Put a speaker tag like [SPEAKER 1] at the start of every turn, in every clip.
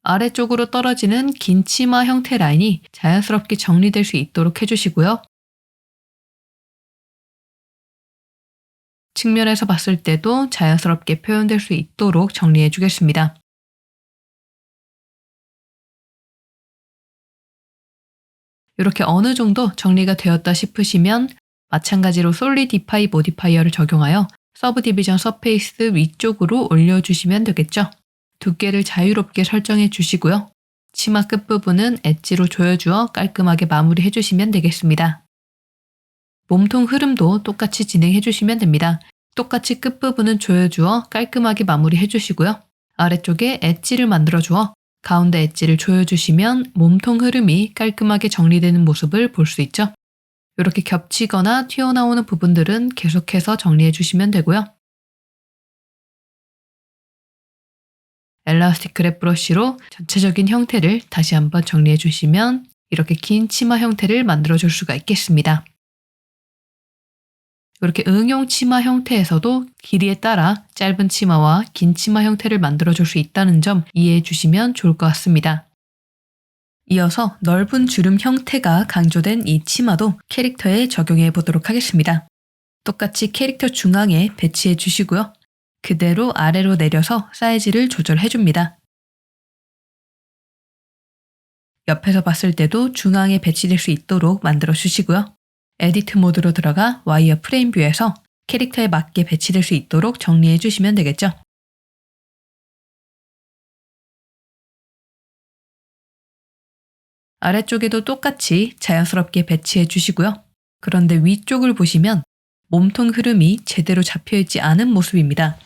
[SPEAKER 1] 아래쪽으로 떨어지는 긴 치마 형태 라인이 자연스럽게 정리될 수 있도록 해주시고요. 측면에서 봤을 때도 자연스럽게 표현될 수 있도록 정리해 주겠습니다. 이렇게 어느 정도 정리가 되었다 싶으시면 마찬가지로 솔리디파이 모디파이어를 적용하여 서브 디비전 서페이스 위쪽으로 올려주시면 되겠죠. 두께를 자유롭게 설정해 주시고요. 치마 끝부분은 엣지로 조여주어 깔끔하게 마무리해 주시면 되겠습니다. 몸통 흐름도 똑같이 진행해 주시면 됩니다. 똑같이 끝부분은 조여주어 깔끔하게 마무리해 주시고요. 아래쪽에 엣지를 만들어 주어 가운데 엣지를 조여주시면 몸통 흐름이 깔끔하게 정리되는 모습을 볼 수 있죠. 이렇게 겹치거나 튀어나오는 부분들은 계속해서 정리해 주시면 되고요. 엘라스틱 그랩 브러쉬로 전체적인 형태를 다시 한번 정리해 주시면 이렇게 긴 치마 형태를 만들어 줄 수가 있겠습니다. 이렇게 응용 치마 형태에서도 길이에 따라 짧은 치마와 긴 치마 형태를 만들어 줄 수 있다는 점 이해해 주시면 좋을 것 같습니다. 이어서 넓은 주름 형태가 강조된 이 치마도 캐릭터에 적용해 보도록 하겠습니다. 똑같이 캐릭터 중앙에 배치해 주시고요. 그대로 아래로 내려서 사이즈를 조절해 줍니다. 옆에서 봤을 때도 중앙에 배치될 수 있도록 만들어 주시고요. 에디트 모드로 들어가 와이어 프레임 뷰에서 캐릭터에 맞게 배치될 수 있도록 정리해 주시면 되겠죠. 아래쪽에도 똑같이 자연스럽게 배치해 주시고요. 그런데 위쪽을 보시면 몸통 흐름이 제대로 잡혀있지 않은 모습입니다.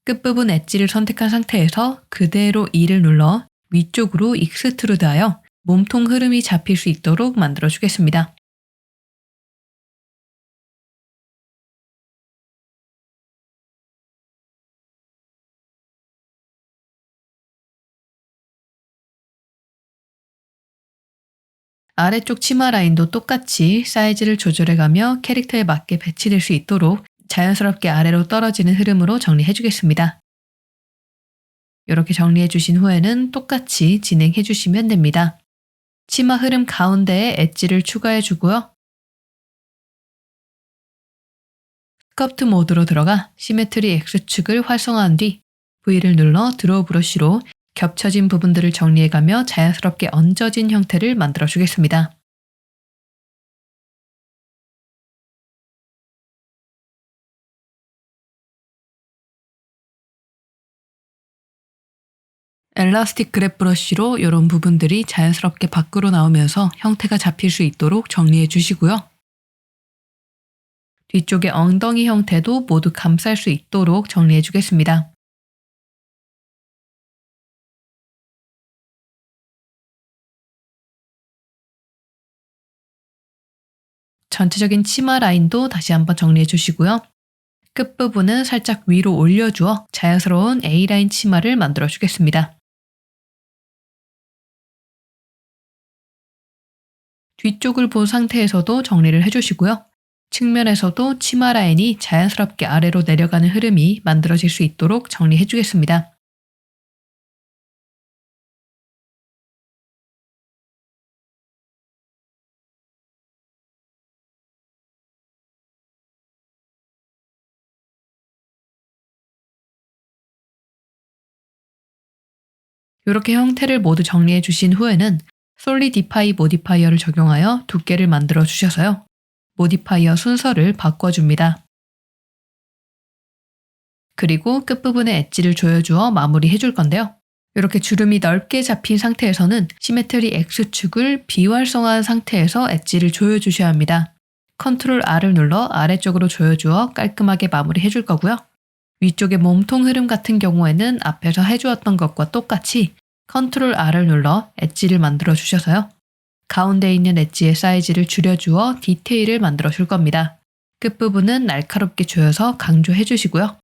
[SPEAKER 1] 끝부분 엣지를 선택한 상태에서 그대로 E를 눌러 위쪽으로 익스트루드하여 몸통 흐름이 잡힐 수 있도록 만들어 주겠습니다. 아래쪽 치마 라인도 똑같이 사이즈를 조절해가며 캐릭터에 맞게 배치될 수 있도록 자연스럽게 아래로 떨어지는 흐름으로 정리해 주겠습니다. 이렇게 정리해 주신 후에는 똑같이 진행해 주시면 됩니다. 치마 흐름 가운데에 엣지를 추가해 주고요. 스커트 모드로 들어가 시메트리 X축을 활성화한 뒤 V를 눌러 드로우 브러쉬로 겹쳐진 부분들을 정리해가며 자연스럽게 얹어진 형태를 만들어 주겠습니다. 엘라스틱 그랩 브러쉬로 이런 부분들이 자연스럽게 밖으로 나오면서 형태가 잡힐 수 있도록 정리해 주시고요. 뒤쪽의 엉덩이 형태도 모두 감쌀 수 있도록 정리해 주겠습니다. 전체적인 치마 라인도 다시 한번 정리해 주시고요. 끝부분은 살짝 위로 올려주어 자연스러운 A라인 치마를 만들어 주겠습니다. 뒤쪽을 본 상태에서도 정리를 해주시고요. 측면에서도 치마 라인이 자연스럽게 아래로 내려가는 흐름이 만들어질 수 있도록 정리해 주겠습니다. 이렇게 형태를 모두 정리해 주신 후에는 솔리디파이 모디파이어를 적용하여 두께를 만들어 주셔서요. 모디파이어 순서를 바꿔줍니다. 그리고 끝부분에 엣지를 조여주어 마무리해 줄 건데요. 이렇게 주름이 넓게 잡힌 상태에서는 시메트리 X축을 비활성화한 상태에서 엣지를 조여주셔야 합니다. 컨트롤 R을 눌러 아래쪽으로 조여주어 깔끔하게 마무리해 줄 거고요. 위쪽의 몸통 흐름 같은 경우에는 앞에서 해주었던 것과 똑같이 컨트롤 R을 눌러 엣지를 만들어 주셔서요. 가운데 있는 엣지의 사이즈를 줄여주어 디테일을 만들어 줄 겁니다. 끝부분은 날카롭게 조여서 강조해 주시고요.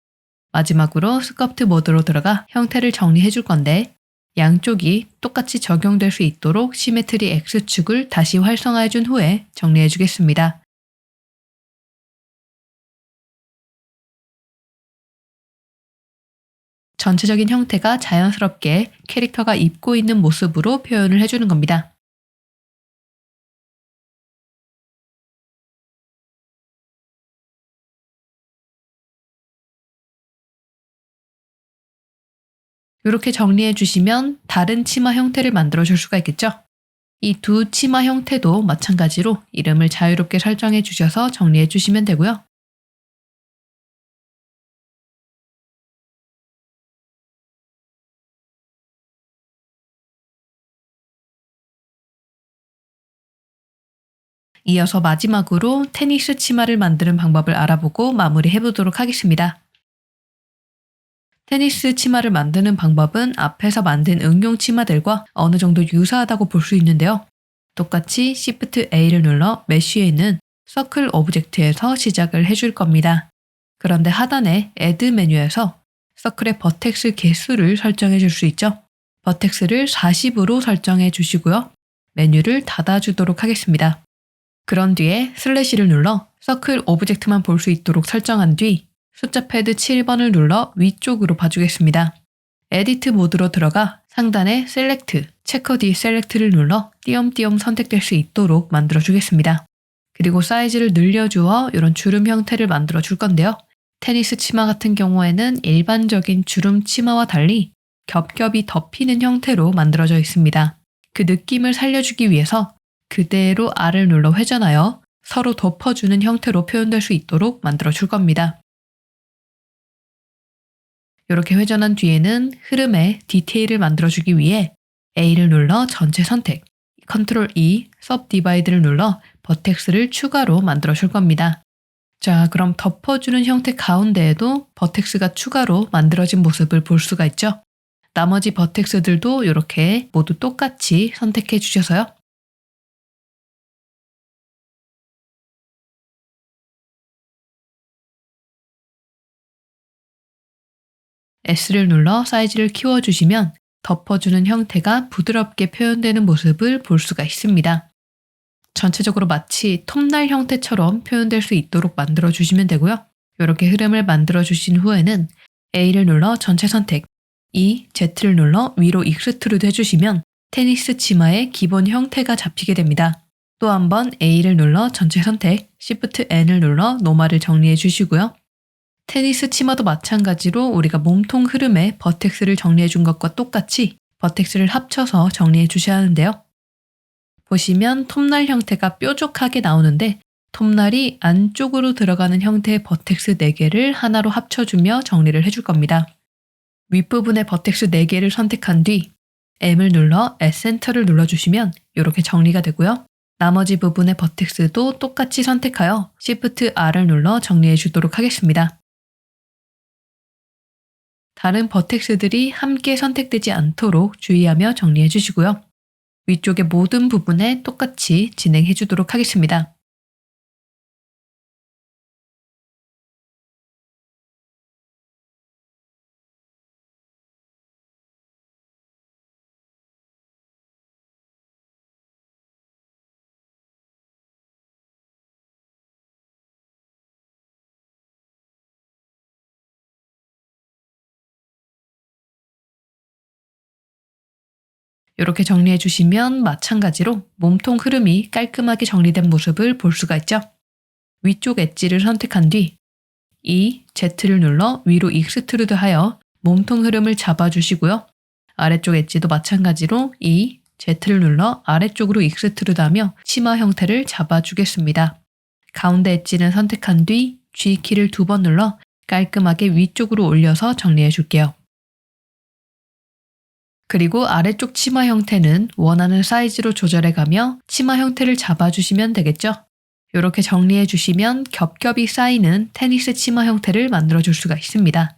[SPEAKER 1] 마지막으로 스커트 모드로 들어가 형태를 정리해 줄 건데 양쪽이 똑같이 적용될 수 있도록 시메트리 X축을 다시 활성화해 준 후에 정리해 주겠습니다. 전체적인 형태가 자연스럽게 캐릭터가 입고 있는 모습으로 표현을 해주는 겁니다. 이렇게 정리해 주시면 다른 치마 형태를 만들어 줄 수가 있겠죠? 이 두 치마 형태도 마찬가지로 이름을 자유롭게 설정해 주셔서 정리해 주시면 되고요. 이어서 마지막으로 테니스 치마를 만드는 방법을 알아보고 마무리해 보도록 하겠습니다. 테니스 치마를 만드는 방법은 앞에서 만든 응용 치마들과 어느 정도 유사하다고 볼 수 있는데요. 똑같이 Shift A를 눌러 메쉬에 있는 서클 오브젝트에서 시작을 해줄 겁니다. 그런데 하단의 Add 메뉴에서 서클의 버텍스 개수를 설정해 줄 수 있죠. 버텍스를 40으로 설정해 주시고요. 메뉴를 닫아주도록 하겠습니다. 그런 뒤에 슬래시를 눌러 서클 오브젝트만 볼 수 있도록 설정한 뒤 숫자 패드 7번을 눌러 위쪽으로 봐주겠습니다. 에디트 모드로 들어가 상단에 셀렉트, 체커 뒤 셀렉트를 눌러 띄엄띄엄 선택될 수 있도록 만들어주겠습니다. 그리고 사이즈를 늘려주어 이런 주름 형태를 만들어 줄 건데요. 테니스 치마 같은 경우에는 일반적인 주름 치마와 달리 겹겹이 덮이는 형태로 만들어져 있습니다. 그 느낌을 살려주기 위해서 그대로 R을 눌러 회전하여 서로 덮어주는 형태로 표현될 수 있도록 만들어 줄 겁니다. 이렇게 회전한 뒤에는 흐름의 디테일을 만들어주기 위해 A를 눌러 전체 선택, Ctrl E, Subdivide를 눌러 버텍스를 추가로 만들어 줄 겁니다. 자, 그럼 덮어주는 형태 가운데에도 버텍스가 추가로 만들어진 모습을 볼 수가 있죠. 나머지 버텍스들도 이렇게 모두 똑같이 선택해 주셔서요. S를 눌러 사이즈를 키워주시면 덮어주는 형태가 부드럽게 표현되는 모습을 볼 수가 있습니다. 전체적으로 마치 톱날 형태처럼 표현될 수 있도록 만들어주시면 되고요. 이렇게 흐름을 만들어주신 후에는 A를 눌러 전체 선택, E, Z를 눌러 위로 익스트루드 해주시면 테니스 치마의 기본 형태가 잡히게 됩니다. 또 한번 A를 눌러 전체 선택, Shift N을 눌러 노말을 정리해 주시고요. 테니스 치마도 마찬가지로 우리가 몸통 흐름에 버텍스를 정리해 준 것과 똑같이 버텍스를 합쳐서 정리해 주셔야 하는데요. 보시면 톱날 형태가 뾰족하게 나오는데 톱날이 안쪽으로 들어가는 형태의 버텍스 4개를 하나로 합쳐주며 정리를 해줄 겁니다. 윗부분의 버텍스 4개를 선택한 뒤 M을 눌러 S센터를 눌러주시면 이렇게 정리가 되고요. 나머지 부분의 버텍스도 똑같이 선택하여 Shift R을 눌러 정리해 주도록 하겠습니다. 다른 버텍스들이 함께 선택되지 않도록 주의하며 정리해 주시고요. 위쪽의 모든 부분에 똑같이 진행해 주도록 하겠습니다. 이렇게 정리해 주시면 마찬가지로 몸통 흐름이 깔끔하게 정리된 모습을 볼 수가 있죠. 위쪽 엣지를 선택한 뒤 E, Z를 눌러 위로 익스트루드 하여 몸통 흐름을 잡아주시고요. 아래쪽 엣지도 마찬가지로 E, Z를 눌러 아래쪽으로 익스트루드 하며 치마 형태를 잡아주겠습니다. 가운데 엣지는 선택한 뒤 G키를 2번 눌러 깔끔하게 위쪽으로 올려서 정리해 줄게요. 그리고 아래쪽 치마 형태는 원하는 사이즈로 조절해가며 치마 형태를 잡아주시면 되겠죠. 이렇게 정리해 주시면 겹겹이 쌓이는 테니스 치마 형태를 만들어줄 수가 있습니다.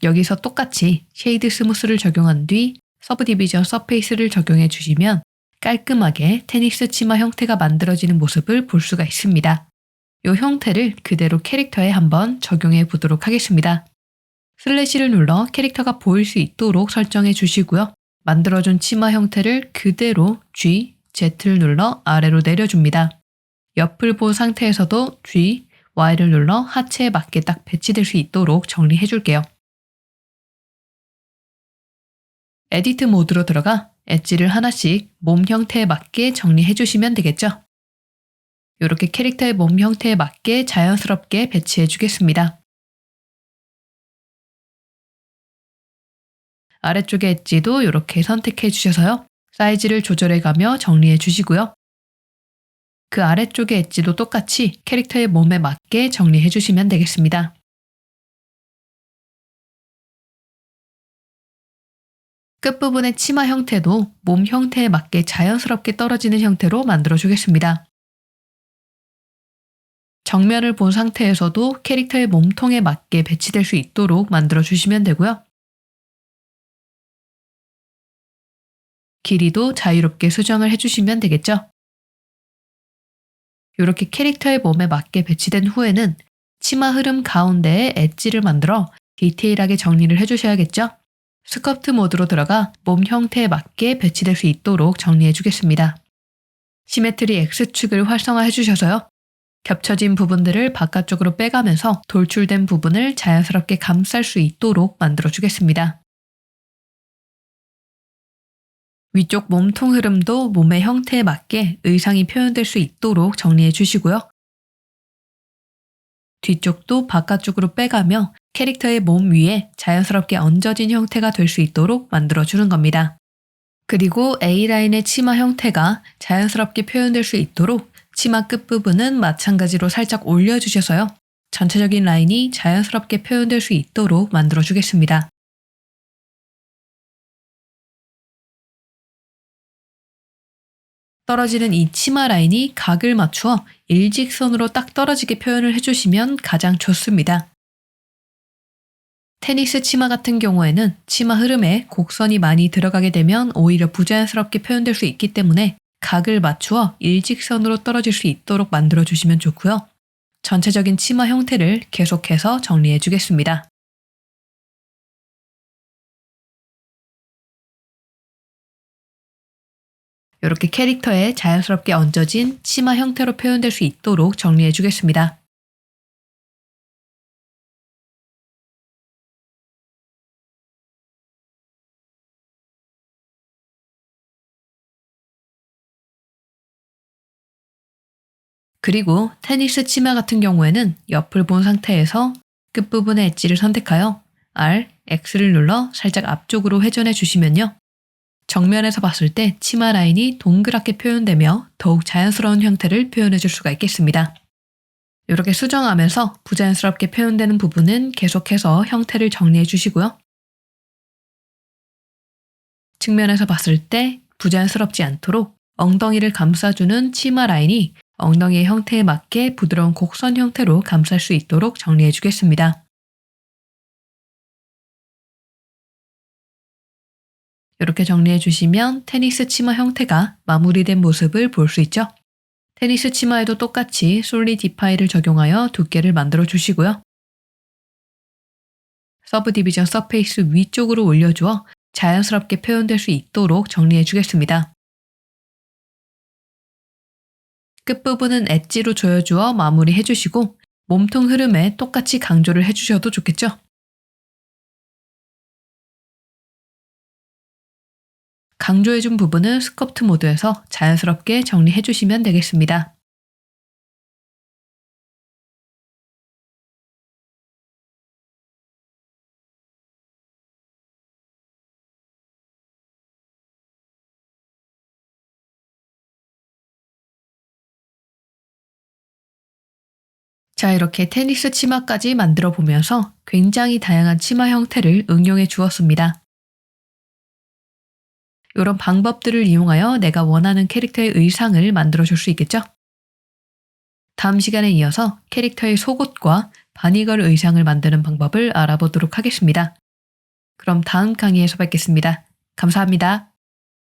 [SPEAKER 1] 여기서 똑같이 쉐이드 스무스를 적용한 뒤 서브 디비전 서페이스를 적용해 주시면 깔끔하게 테니스 치마 형태가 만들어지는 모습을 볼 수가 있습니다. 이 형태를 그대로 캐릭터에 한번 적용해 보도록 하겠습니다. 슬래시를 눌러 캐릭터가 보일 수 있도록 설정해 주시고요. 만들어준 치마 형태를 그대로 G, Z를 눌러 아래로 내려줍니다. 옆을 본 상태에서도 G, Y를 눌러 하체에 맞게 딱 배치될 수 있도록 정리해 줄게요. 에디트 모드로 들어가 엣지를 하나씩 몸 형태에 맞게 정리해 주시면 되겠죠. 이렇게 캐릭터의 몸 형태에 맞게 자연스럽게 배치해 주겠습니다. 아래쪽의 엣지도 이렇게 선택해 주셔서요. 사이즈를 조절해 가며 정리해 주시고요. 그 아래쪽의 엣지도 똑같이 캐릭터의 몸에 맞게 정리해 주시면 되겠습니다. 끝부분의 치마 형태도 몸 형태에 맞게 자연스럽게 떨어지는 형태로 만들어 주겠습니다. 정면을 본 상태에서도 캐릭터의 몸통에 맞게 배치될 수 있도록 만들어 주시면 되고요. 길이도 자유롭게 수정을 해주시면 되겠죠. 이렇게 캐릭터의 몸에 맞게 배치된 후에는 치마 흐름 가운데에 엣지를 만들어 디테일하게 정리를 해주셔야겠죠. 스커트 모드로 들어가 몸 형태에 맞게 배치될 수 있도록 정리해 주겠습니다. 시메트리 X축을 활성화해 주셔서요. 겹쳐진 부분들을 바깥쪽으로 빼가면서 돌출된 부분을 자연스럽게 감쌀 수 있도록 만들어 주겠습니다. 위쪽 몸통 흐름도 몸의 형태에 맞게 의상이 표현될 수 있도록 정리해 주시고요. 뒤쪽도 바깥쪽으로 빼가며 캐릭터의 몸 위에 자연스럽게 얹어진 형태가 될 수 있도록 만들어 주는 겁니다. 그리고 A라인의 치마 형태가 자연스럽게 표현될 수 있도록 치마 끝부분은 마찬가지로 살짝 올려주셔서요. 전체적인 라인이 자연스럽게 표현될 수 있도록 만들어 주겠습니다. 떨어지는 이 치마 라인이 각을 맞추어 일직선으로 딱 떨어지게 표현을 해주시면 가장 좋습니다. 테니스 치마 같은 경우에는 치마 흐름에 곡선이 많이 들어가게 되면 오히려 부자연스럽게 표현될 수 있기 때문에 각을 맞추어 일직선으로 떨어질 수 있도록 만들어 주시면 좋고요. 전체적인 치마 형태를 계속해서 정리해 주겠습니다. 이렇게 캐릭터에 자연스럽게 얹어진 치마 형태로 표현될 수 있도록 정리해 주겠습니다. 그리고 테니스 치마 같은 경우에는 옆을 본 상태에서 끝부분의 엣지를 선택하여 R, X를 눌러 살짝 앞쪽으로 회전해 주시면요. 정면에서 봤을 때 치마 라인이 동그랗게 표현되며 더욱 자연스러운 형태를 표현해 줄 수가 있겠습니다. 이렇게 수정하면서 부자연스럽게 표현되는 부분은 계속해서 형태를 정리해 주시고요. 측면에서 봤을 때 부자연스럽지 않도록 엉덩이를 감싸주는 치마 라인이 엉덩이의 형태에 맞게 부드러운 곡선 형태로 감쌀 수 있도록 정리해 주겠습니다. 이렇게 정리해 주시면 테니스 치마 형태가 마무리된 모습을 볼 수 있죠. 테니스 치마에도 똑같이 솔리디파이를 적용하여 두께를 만들어 주시고요. 서브 디비전 서페이스 위쪽으로 올려주어 자연스럽게 표현될 수 있도록 정리해 주겠습니다. 끝부분은 엣지로 조여주어 마무리해 주시고 몸통 흐름에 똑같이 강조를 해주셔도 좋겠죠. 강조해준 부분은 스커트 모드에서 자연스럽게 정리해 주시면 되겠습니다. 자, 이렇게 테니스 치마까지 만들어 보면서 굉장히 다양한 치마 형태를 응용해 주었습니다. 이런 방법들을 이용하여 내가 원하는 캐릭터의 의상을 만들어 줄 수 있겠죠? 다음 시간에 이어서 캐릭터의 속옷과 바니걸 의상을 만드는 방법을 알아보도록 하겠습니다. 그럼 다음 강의에서 뵙겠습니다. 감사합니다.